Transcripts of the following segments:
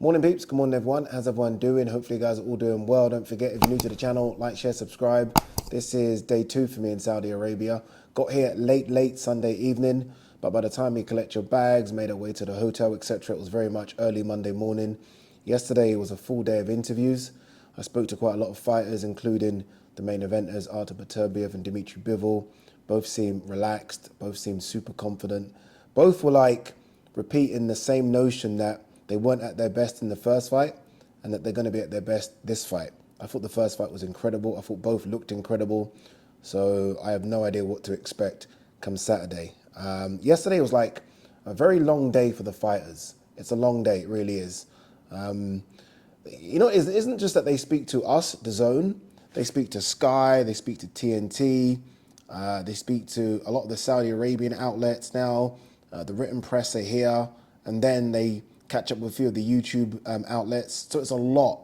Morning peeps, good morning everyone. How's everyone doing? Hopefully you guys are all doing well. Don't forget, if you're new to the channel, like, share, subscribe. This is day 2 for me in Saudi Arabia. Got here late Sunday evening, but by the time you collect your bags, made our way to the hotel, etc., it was very much early Monday morning. Yesterday was a full day of interviews. I spoke to quite a lot of fighters, including the main eventers, Artur Beterbiev and Dimitri Bivol. Both seemed relaxed, both seemed super confident. Both were like repeating the same notion that they weren't at their best in the first fight and that they're going to be at their best this fight. I thought the first fight was incredible. I thought both looked incredible. So I have no idea what to expect come Saturday. Yesterday was like a very long day for the fighters. It's a long day, it really is. You know, it isn't just that they speak to us, the Zone. They speak to Sky, they speak to TNT, they speak to a lot of the Saudi Arabian outlets now. The written press are here, and then they catch up with a few of the YouTube outlets. So it's a lot.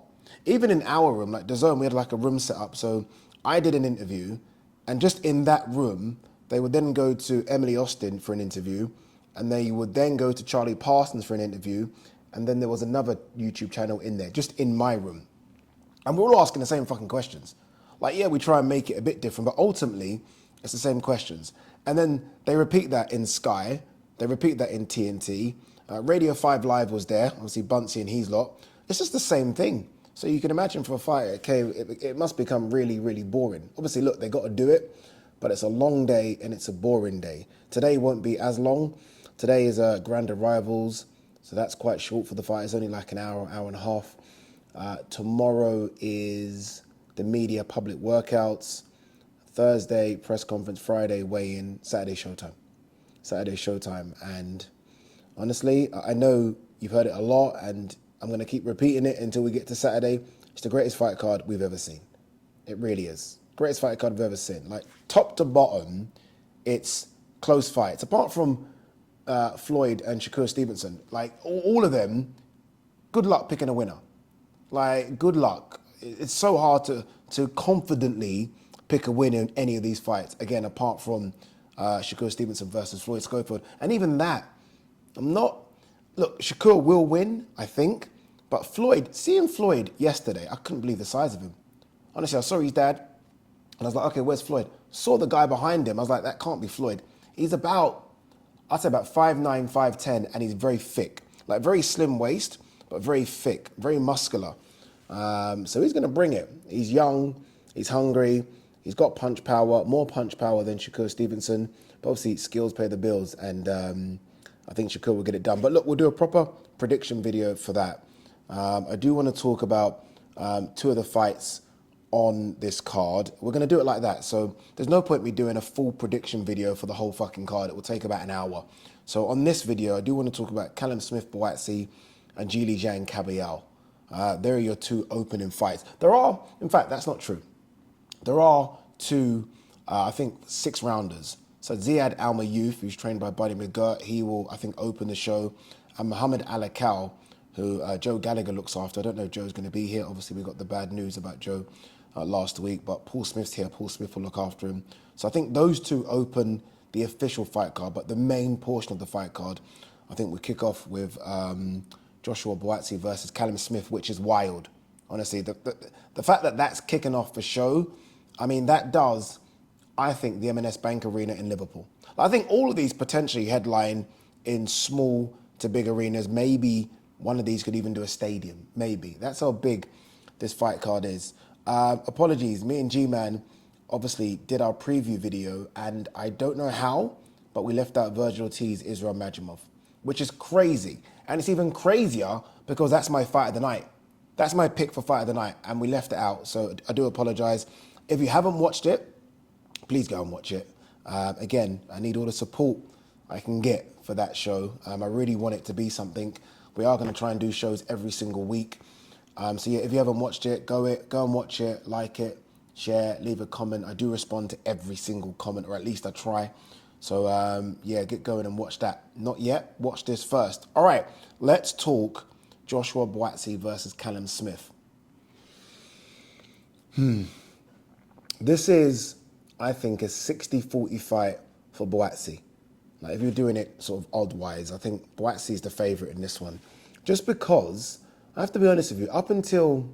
Even in our room, like the Zone, we had like a room set up. So I did an interview, and just in that room, they would then go to Emily Austin for an interview, and they would then go to Charlie Parsons for an interview, and then there was another YouTube channel in there, just in my room. And we're all asking the same fucking questions. Like, yeah, we try and make it a bit different, but ultimately, it's the same questions. And then they repeat that in Sky, they repeat that in TNT. Radio 5 Live was there, obviously Buatssi and his lot. It's just the same thing. So you can imagine for a fighter, okay, it must become really, really boring. Obviously, look, they got to do it, but it's a long day and it's a boring day. Today won't be as long. Today is Grand Arrivals, so that's quite short for the fight. It's only like an hour, hour and a half. Tomorrow is the media public workouts. Thursday, press conference. Friday, weigh-in. Saturday, showtime. Saturday, showtime. And honestly, I know you've heard it a lot, and I'm going to keep repeating it until we get to Saturday. It's the greatest fight card we've ever seen. It really is. Greatest fight card we've ever seen. Like, top to bottom, it's close fights. Apart from Floyd and Shakur Stevenson, like, all of them, good luck picking a winner. Like, good luck. It's so hard to confidently pick a win in any of these fights. Again, apart from Shakur Stevenson versus Floyd Schofield. And even that, look, Shakur will win, I think, but seeing Floyd yesterday, I couldn't believe the size of him. Honestly, I saw his dad, and I was like, okay, where's Floyd? Saw the guy behind him, I was like, that can't be Floyd. He's about, I'd say about 5'9", 5'10", and he's very thick. Like, very slim waist, but very thick, very muscular. So he's gonna bring it. He's young, he's hungry, he's got punch power, more punch power than Shakur Stevenson, but obviously skills pay the bills, and I think Shakur will get it done. But look, we'll do a proper prediction video for that. I do want to talk about 2 of the fights on this card. We're going to do it like that. So there's no point me doing a full prediction video for the whole fucking card. It will take about an hour. So on this video, I do want to talk about Callum Smith, BUATSI, and ZHILEI ZHANG, Cabriel. There are your 2 opening fights. There are, in fact, that's not true. There are 2, I think, 6-rounders. So Ziad Al-Mayouth, who's trained by Buddy McGirt, he will, I think, open the show. And Muhammad Alakal, who Joe Gallagher looks after. I don't know if Joe's going to be here. Obviously, we got the bad news about Joe last week, but Paul Smith's here. Paul Smith will look after him. So I think those 2 open the official fight card, but the main portion of the fight card, I think we kick off with Joshua BUATSI versus Callum Smith, which is wild. Honestly, the fact that that's kicking off for show, I mean, that does, I think, the M&S Bank Arena in Liverpool. I think all of these potentially headline in small to big arenas. Maybe one of these could even do a stadium. Maybe. That's how big this fight card is. Apologies, me and G-Man obviously did our preview video, and I don't know how, but we left out Virgil Ortiz, Israel Madrimov, which is crazy. And it's even crazier because that's my fight of the night. That's my pick for fight of the night, and we left it out. So I do apologize. If you haven't watched it, please go and watch it. Again, I need all the support I can get for that show. I really want it to be something. We are going to try and do shows every single week. So yeah, if you haven't watched it, go and watch it, like it, share, leave a comment. I do respond to every single comment, or at least I try. So yeah, get going and watch that. Not yet, watch this first. All right, let's talk Joshua BUATSI versus Callum Smith. This is, I think, a 60-40 fight for BUATSI. Like, if you're doing it sort of odd-wise, I think BUATSI is the favourite in this one. Just because I have to be honest with you, up until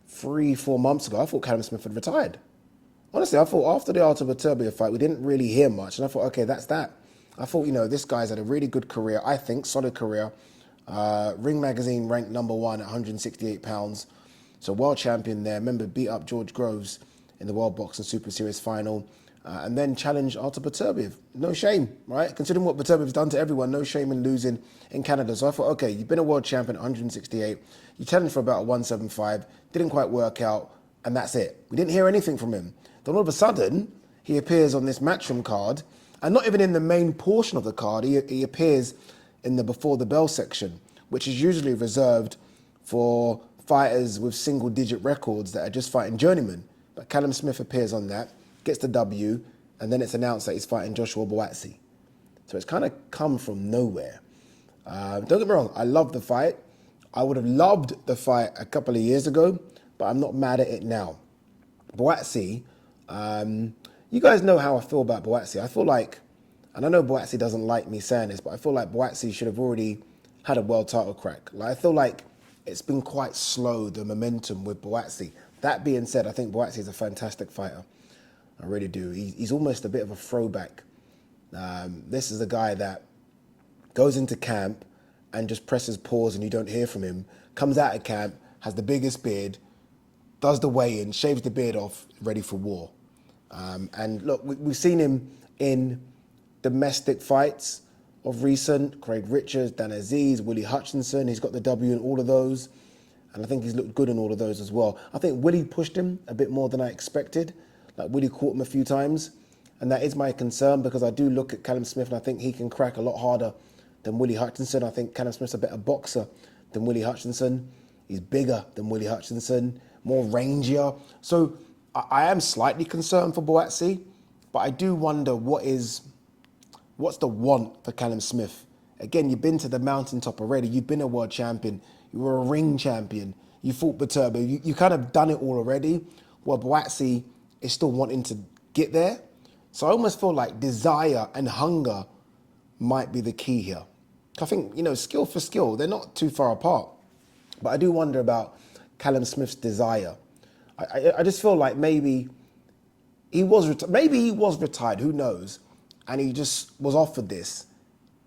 3, 4 months ago, I thought Callum Smith had retired. Honestly, I thought after the Artur Beterbiev fight, we didn't really hear much. And I thought, okay, that's that. I thought, this guy's had a really good career, I think, solid career. Ring Magazine ranked #1 at 168 pounds. So world champion there. Remember, beat up George Groves in the World Boxing Super Series final. And then challenged Artur Beterbiev. No shame, right? Considering what Beterbiev's done to everyone, no shame in losing in Canada. So I thought, okay, you've been a world champion at 168. You challenged for about 175. Didn't quite work out. And that's it. We didn't hear anything from him. Then all of a sudden, he appears on this Matchroom card, and not even in the main portion of the card, he appears in the Before the Bell section, which is usually reserved for fighters with single-digit records that are just fighting journeymen. But Callum Smith appears on that, gets the W, and then it's announced that he's fighting Joshua BUATSI. So it's kind of come from nowhere. Don't get me wrong, I love the fight. I would have loved the fight a couple of years ago, but I'm not mad at it now. BUATSI, you guys know how I feel about BUATSI. I feel like, and I know BUATSI doesn't like me saying this, but I feel like BUATSI should have already had a world title crack. Like, I feel like it's been quite slow, the momentum with BUATSI. That being said, I think BUATSI is a fantastic fighter. I really do. He's almost a bit of a throwback. This is a guy that goes into camp and just presses pause and you don't hear from him, comes out of camp, has the biggest beard, does the weigh-in, shaves the beard off, ready for war. And look, we've seen him in domestic fights of recent. Craig Richards, Dan Aziz, Willie Hutchinson. He's got the W in all of those. And I think he's looked good in all of those as well. I think Willie pushed him a bit more than I expected. Like, Willie caught him a few times. And that is my concern, because I do look at Callum Smith and I think he can crack a lot harder than Willie Hutchinson. I think Callum Smith's a better boxer than Willie Hutchinson. He's bigger than Willie Hutchinson, more rangier. So I am slightly concerned for BUATSI, but I do wonder what's the want for Callum Smith? Again, you've been to the mountaintop already. You've been a world champion. You were a ring champion. You fought Beterbiev. You kind of done it all already. Well, BUATSI is still wanting to get there. So I almost feel like desire and hunger might be the key here. I think, skill for skill, they're not too far apart. But I do wonder about Callum Smith's desire. I just feel like maybe he was retired, who knows? And he just was offered this.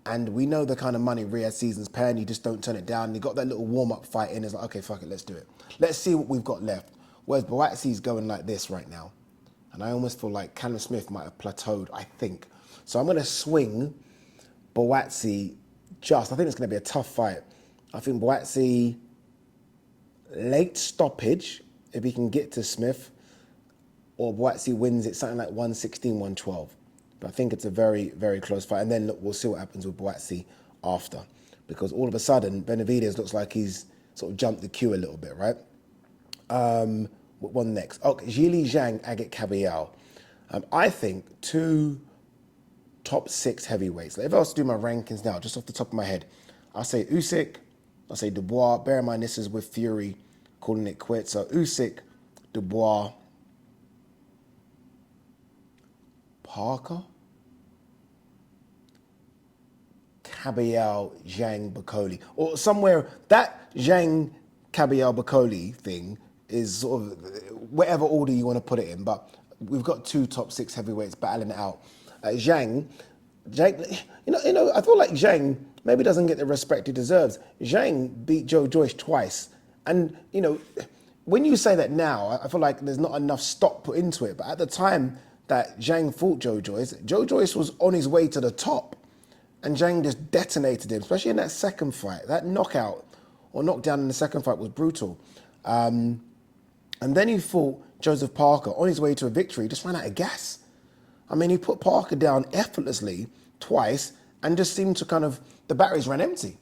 And we know the kind of money Riyadh season's paying, you just don't turn it down. And he got that little warm-up fight in, it's like, okay, fuck it, let's do it. Let's see what we've got left. Whereas BUATSI's going like this right now. And I almost feel like Callum Smith might have plateaued, I think. So I'm going to swing BUATSI just. I think it's going to be a tough fight. I think BUATSI, late stoppage, if he can get to Smith, or BUATSI wins it something like 116, 112. But I think it's a very, very close fight. And then look, we'll see what happens with BUATSI after. Because all of a sudden, Benavidez looks like he's sort of jumped the queue a little bit, right? What one next? Oh, ZHILEI ZHANG, AGIT KABAYEL. I think 2 top 6 heavyweights. Like, if I was to do my rankings now, just off the top of my head, I'll say Usyk, I'll say Dubois. Bear in mind, this is with Fury calling it quits. So Usyk, Dubois, Parker, Kabayel, Zhang, Bakoli. Or somewhere, that Zhang, Kabayel, Bakoli thing is sort of whatever order you want to put it in. But we've got 2 top 6 heavyweights battling it out. Zhang, I feel like Zhang maybe doesn't get the respect he deserves. Zhang beat Joe Joyce twice. And, when you say that now, I feel like there's not enough stock put into it. But at the time that Zhang fought Joe Joyce was on his way to the top. And Zhang just detonated him, especially in that second fight. That knockout or knockdown in the second fight was brutal. And then he fought Joseph Parker on his way to a victory, just ran out of gas. I mean, he put Parker down effortlessly twice and just seemed to the batteries ran empty.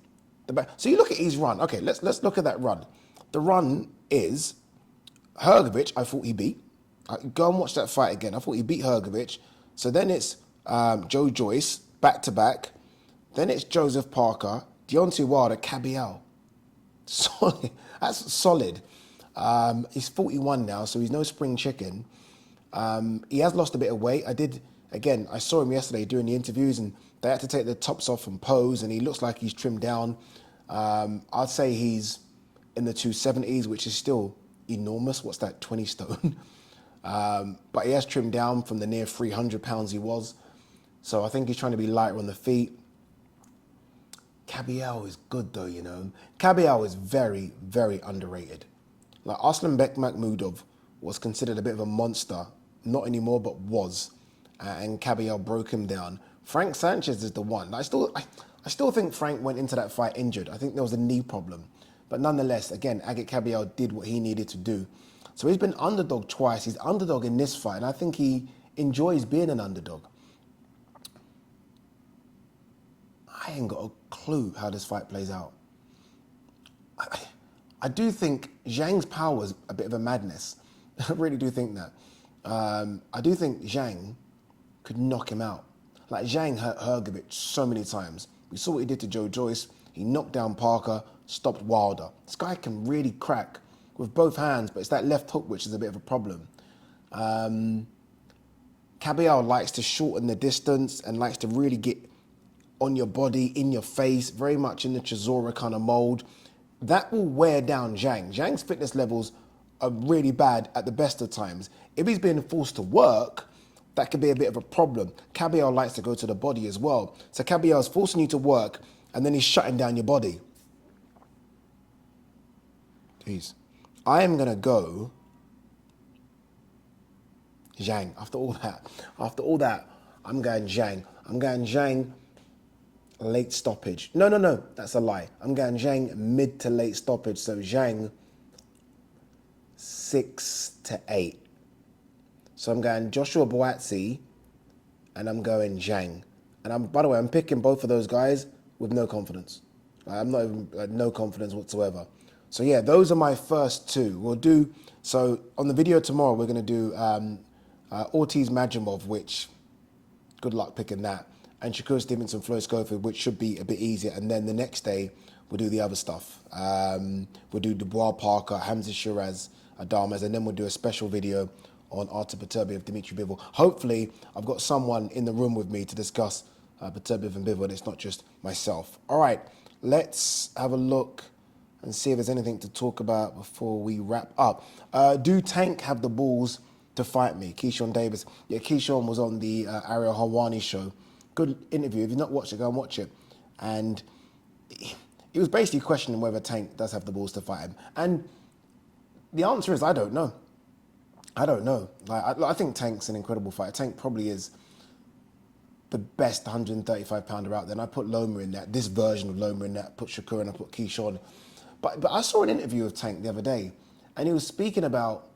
So you look at his run. Okay, let's look at that run. The run is Hrgovic, I thought he beat. Go and watch that fight again. I thought he beat Hrgovic. So then it's Joe Joyce, back-to-back. Then it's Joseph Parker, Deontay Wilder, Kabayel. Solid. That's solid. He's 41 now, so he's no spring chicken. He has lost a bit of weight. I saw him yesterday doing the interviews, and they had to take the tops off and pose, and he looks like he's trimmed down. I'd say he's in the 270s, which is still enormous. What's that, 20 stone? But he has trimmed down from the near 300 pounds he was. So I think he's trying to be lighter on the feet. Kabayel is good though, you know. Kabayel is very, very underrated. Like Aslan Bekmambetov was considered a bit of a monster. Not anymore, but was. And Kabayel broke him down. Frank Sanchez is the one. I still think Frank went into that fight injured. I think there was a knee problem. But nonetheless, again, Agit Kabayel did what he needed to do. So he's been underdog twice. He's underdog in this fight, and I think he enjoys being an underdog. I ain't got a clue how this fight plays out. I do think Zhang's power is a bit of a madness. I really do think that. I do think Zhang could knock him out. Like Zhang hurt Hrgovic so many times. We saw what he did to Joe Joyce. He knocked down Parker, stopped Wilder. This guy can really crack with both hands, but it's that left hook which is a bit of a problem. Kabayel likes to shorten the distance and likes to really get on your body, in your face, very much in the Chisora kind of mold. That will wear down Zhang. Zhang's fitness levels are really bad at the best of times. If he's being forced to work, that could be a bit of a problem. Kabayel likes to go to the body as well. So Kabayel's forcing you to work, and then he's shutting down your body. Jeez. I am going to go Zhang. After all that, I'm going Zhang. I'm going Zhang late stoppage. No, that's a lie. I'm going Zhang mid to late stoppage. So Zhang 6-8. So I'm going Joshua Buatsi and I'm going Zhang. And by the way, I'm picking both of those guys with no confidence. I'm not even, no confidence whatsoever. So yeah, those are my first two. We'll do, so on the video tomorrow, we're going to do Ortiz Majimov, which, good luck picking that. And Shakur Stevenson, Flo Schofield, which should be a bit easier. And then the next day, we'll do the other stuff. We'll do Dubois Parker, Hamza Shiraz, Adames, and then we'll do a special video on Artur Beterbiev, Dimitri Bivol. Hopefully, I've got someone in the room with me to discuss Beterbiev and Bivol, and it's not just myself. All right, let's have a look and see if there's anything to talk about before we wrap up. Do Tank have the balls to fight me? Keyshawn Davis. Yeah, Keyshawn was on the Ariel Helwani show. Good interview. If you've not watched it, go and watch it. And he was basically questioning whether Tank does have the balls to fight him. And the answer is, I don't know. I don't know. Like, I think Tank's an incredible fighter. Tank probably is the best 135 pounder out there. And I put Loma in that, this version of Loma in that, put Shakur and I put Keyshawn. But I saw an interview of Tank the other day, and he was speaking about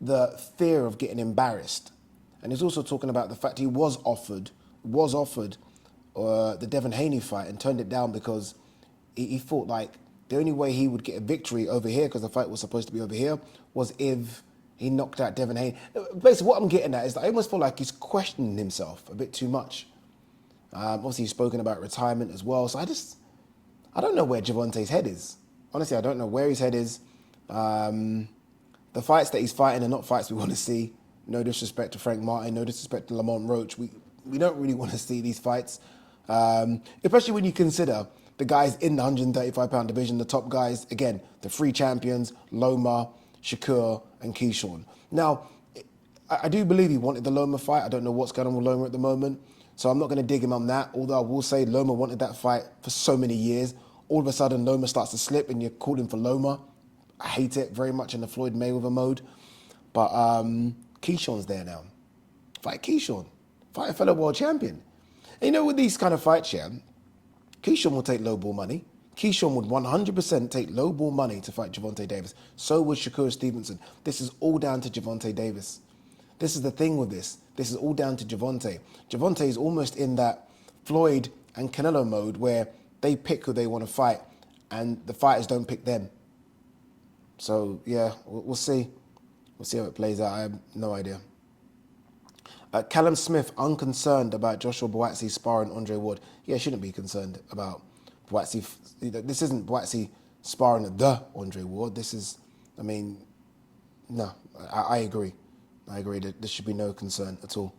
the fear of getting embarrassed. And he's also talking about the fact he was offered the Devin Haney fight and turned it down because he thought like the only way he would get a victory over here, because the fight was supposed to be over here, was if he knocked out Devin Haney. Basically, what I'm getting at is that I almost feel like he's questioning himself a bit too much. Obviously, he's spoken about retirement as well. So I don't know where Gervonta's head is. Honestly, I don't know where his head is. The fights that he's fighting are not fights we want to see. No disrespect to Frank Martin, no disrespect to Lamont Roach. We don't really want to see these fights, especially when you consider the guys in the 135-pound division, the top guys, again, the three champions, Loma, Shakur, and Keyshawn. Now, I do believe he wanted the Loma fight. I don't know what's going on with Loma at the moment, so I'm not going to dig him on that, although I will say Loma wanted that fight for so many years. All of a sudden, Loma starts to slip and you're calling for Loma. I hate it very much in the Floyd Mayweather mode. But Keyshawn's there now. Fight Keyshawn. Fight a fellow world champion. And you know, with these kind of fights, yeah, Keyshawn will take low ball money. Keyshawn would 100% take low ball money to fight Gervonta Davis. So would Shakur Stevenson. This is all down to Gervonta Davis. This is the thing with this. This is all down to Gervonta. Gervonta is almost in that Floyd and Canelo mode where they pick who they want to fight and the fighters don't pick them. So, yeah, we'll see. We'll see how it plays out. I have no idea. Callum Smith, unconcerned about Joshua Buatsi sparring Andre Ward. Yeah, shouldn't be concerned about Buatsi. This isn't Buatsi sparring the Andre Ward. This is, I mean, no, I agree. I agree that there should be no concern at all.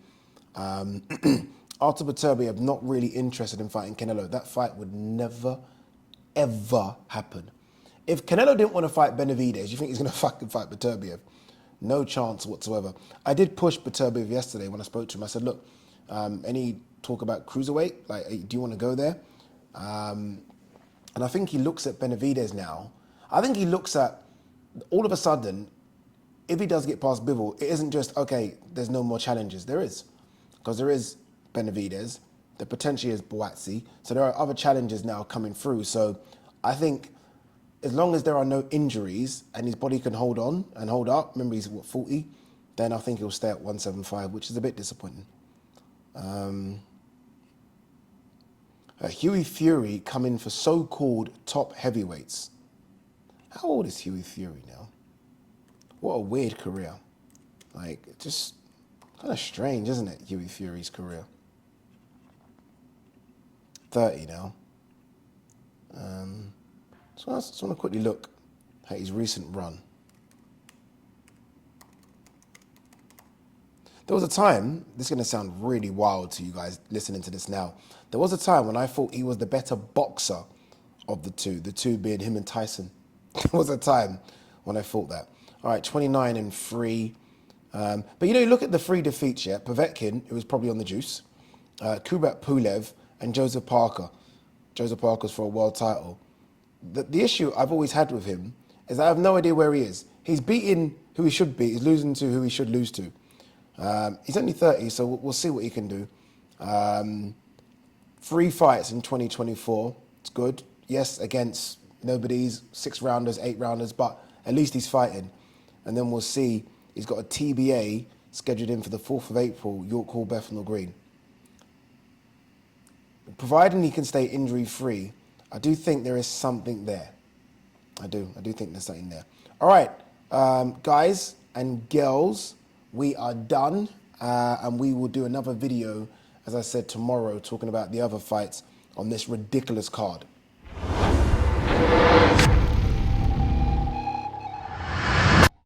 Artur Beterbiev, not really interested in fighting Canelo. That fight would never, ever happen. If Canelo didn't want to fight Benavidez, you think he's going to fucking fight Beterbiev? No chance whatsoever. I did push Beterbiev yesterday when I spoke to him. I said, look, any talk about cruiserweight? Like, do you want to go there? And I think he looks at Benavidez now. I think he looks at, all of a sudden, if he does get past Bivol, it isn't just, okay, there's no more challenges. There is. Because there is Benavidez. There potentially is BUATSI. So there are other challenges now coming through. So I think as long as there are no injuries and his body can hold on and hold up, remember he's, what, 40? Then I think he'll stay at 175, which is a bit disappointing. Hughie Fury coming for so-called top heavyweights. How old is Hughie Fury now? What a weird career. Like, just kind of strange, isn't it, Hughie Fury's career? 30 now. So I just want to quickly look at his recent run. There was a time, this is going to sound really wild to you guys listening to this now. There was a time when I thought he was the better boxer of the two being him and Tyson. There was a time when I thought that. All right, 29-3. But you know, you look at the 3 defeats, yeah? Povetkin, who was probably on the juice, Kubrat Pulev, and Joseph Parker. Joseph Parker's for a world title. The issue I've always had with him is I have no idea where he is. He's beating who he should beat. He's losing to who he should lose to. He's only 30, so we'll see what he can do. 3 fights in 2024. It's good. Yes, against nobody's 6-rounders, 8-rounders, but at least he's fighting. And then we'll see. He's got a TBA scheduled in for the 4th of April, York Hall, Bethnal Green. Providing he can stay injury-free, I do think there is something there. I do think there's something there. All right, guys and girls, we are done, and we will do another video, as I said, tomorrow, talking about the other fights on this ridiculous card.